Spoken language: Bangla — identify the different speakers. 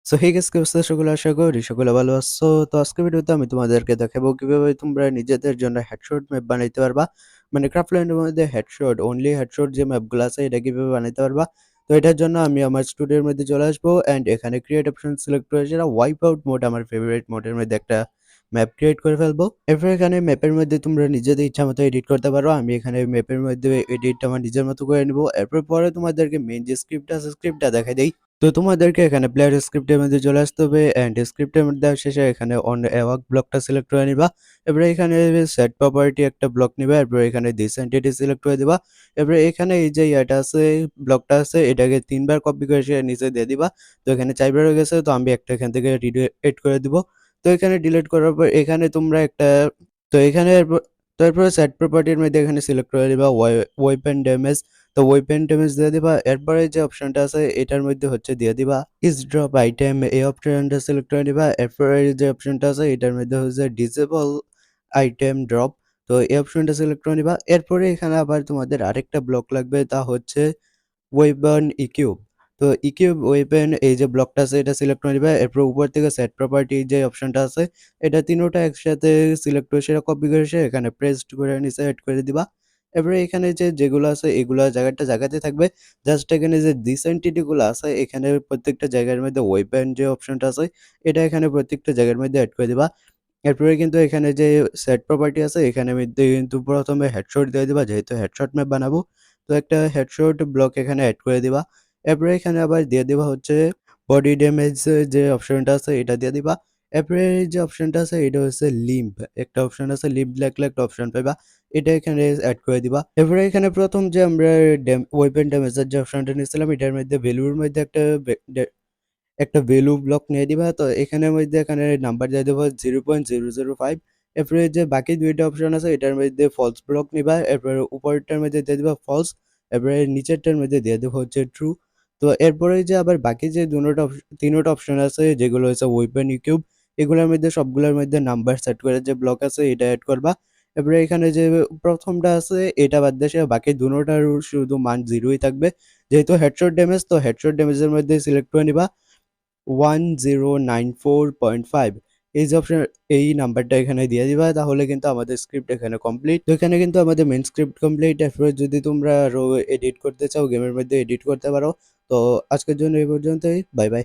Speaker 1: সো হে গাইস, কি অবস্থা? সকলে আশা করি সকলে ভালো আছো। তো আজকের ভিডিওতে আমি তোমাদেরকে দেখাবো কিভাবে তোমরা নিজেদের জন্য হেডশট ম্যাপ বানাইতে পারবা। মানে ক্রাফটল্যান্ডের মধ্যে হেডশট অনলি হেডশট যে ম্যাপগুলো আছে এটা কিভাবে বানাইতে পারবা। তো এটার জন্য আমি আমার স্টুডিওর মধ্যে চলে আসবো এন্ড এখানে ক্রিয়েট অপশন সিলেক্ট করে সেটা ওয়াইপ আউট মোড, আমার ফেভারিট মোডের মধ্যে একটা ম্যাপ ক্রিয়েট করে ফেলবো। এরপর এখানে ম্যাপের মধ্যে তোমরা নিজেদের ইচ্ছা মতো এডিট করতে পারো। আমি এখানে ম্যাপের মধ্যে এডিট আমার নিজের মতো করে নিব। এরপর পরে তোমাদেরকে মেইন যে স্ক্রিপ্ট আছে স্ক্রিপ্টটা দেখাই দেই। তো তোমাদেরকে এখানে প্লেয়ার স্ক্রিপ্টের মধ্যে চলে আসতে হবে এন্ড স্ক্রিপ্টের মধ্যে শেষে এখানে অন এওয়াক ব্লকটা সিলেক্ট করে নিবা। এবারে এখানে সেট প্রপার্টি একটা ব্লক নিবা। এরপর এখানে দিস এন্টিটি সিলেক্ট করে দিবা। এবারে এখানে এই যে এটা আছে, ব্লকটা আছে, এটাকে 3 বার কপি করে সে নিচে দিয়ে দিবা। তো এখানে 4 বার হয়ে গেছে, তো আমি একটা এখান থেকে ডিলিট করে দিব। তো এখানে ডিলিট করার পর এখানে তোমরা একটা, তো এখানে তারপরে সেট প্রপার্টির মধ্যে এখানে সিলেক্ট করে দিবা ওয়েপন ড্যামেজ। তো ওয়েপন ড্যামেজ দিয়ে দিবা। এরপরে যে অপশনটা আছে এটার মধ্যে হচ্ছে দিয়ে দিবা ইজ ড্রপ আইটেম, এই অপশনটা সিলেক্ট করে নিবা। এরপরে যে অপশনটা আছে এটার মধ্যে হচ্ছে ডিসেবল আইটেম ড্রপ। তো এই অপশনটা সিলেক্ট করে নিবা। এরপরে এখানে আবার তোমাদের আরেকটা ব্লক লাগবে, তা হচ্ছে ওয়েপন ইকিউব। তো ইকিউব ওয়েপন এই যে ব্লকটা আছে এটা সিলেক্ট করে নিবা। এরপর উপর থেকে সেট প্রপার্টি যে অপশনটা আছে এটা তিনোটা একসাথে সিলেক্ট করে সেটা কপি করে সে এখানে পেস্ট করে নিচে এড করে দিবা। এরপরে এখানে যেগুলো আছে এগুলা জায়গাতে থাকবে। জাস্ট এখানে যে দিস এন্টিটি গুলো আছে এখানে প্রত্যেকটা জায়গার মধ্যে ওয়েপন যে অপশনটা আছে এটা এখানে প্রত্যেকটা জায়গার মধ্যে এড করে দিবা। এরপরে কিন্তু এখানে যে সেট প্রপার্টি আছে এখানে মধ্যে কিন্তু প্রথমে হেডশট দিয়ে দিবা, যেহেতু হেডশট ম্যাপ বানাবো। তো একটা হেডশট ব্লক এখানে এড করে দিবা। এরপরে এখানে আবার দিয়ে দিবা হচ্ছে বডি ড্যামেজ যে অপশনটা আছে এটা দিয়ে দিবা। এরপরে যে অপশনটা আছে এটা হচ্ছে লিম্প, একটা অপশন আছে লিম্প লেখলে একটা অপশন পাইবা, এটা এখানে অ্যাড করে দিবা। এরপরে এখানে প্রথম যে আমরা ওয়েপন ড্যামেজের যে অপশনটা নিয়েছিলাম এটার মধ্যে ভ্যালুর মধ্যে একটা ভ্যালু ব্লক নিয়ে দিবা। তো এখানের মধ্যে এখানে নাম্বার দিয়ে দেবো 0.005। এরপরে যে বাকি দুইটা অপশন আছে এটার মধ্যে ফলস ব্লক নিবা। এরপরে উপরেরটার মধ্যে দিয়ে দিবা ফলস। এরপরে নিচেরটার মধ্যে দিয়ে দেবো হচ্ছে ট্রু। তো এরপরে যে আবার বাকি যে তিনোটা অপশন আছে যেগুলো হচ্ছে ওয়েপন ইকিউব, এগুলোর মধ্যে সবগুলোর মধ্যে নাম্বার সেট করে যে ব্লক আছে এটা অ্যাড করবা। এরপরে এখানে যে প্রথমটা আছে এটা বাদ দিয়ে বাকি দুটোটার শুধু মান 0ই থাকবে। যেহেতু হেডশট ড্যামেজ, তো হেডশট ড্যামেজের মধ্যে সিলেক্ট করে নিবা 1094.5। এই যে অপশন, এই নাম্বারটা এখানে দিয়ে দিবা, তাহলে কিন্তু আমাদের স্ক্রিপ্ট এখানে কমপ্লিট। তো এখানে কিন্তু আমাদের মেন স্ক্রিপ্ট কমপ্লিট। এরপরে যদি তোমরা আরো এডিট করতে চাও গেমের মধ্যে এডিট করতে পারো। তো আজকের জন্য এই পর্যন্তই, বাই বাই।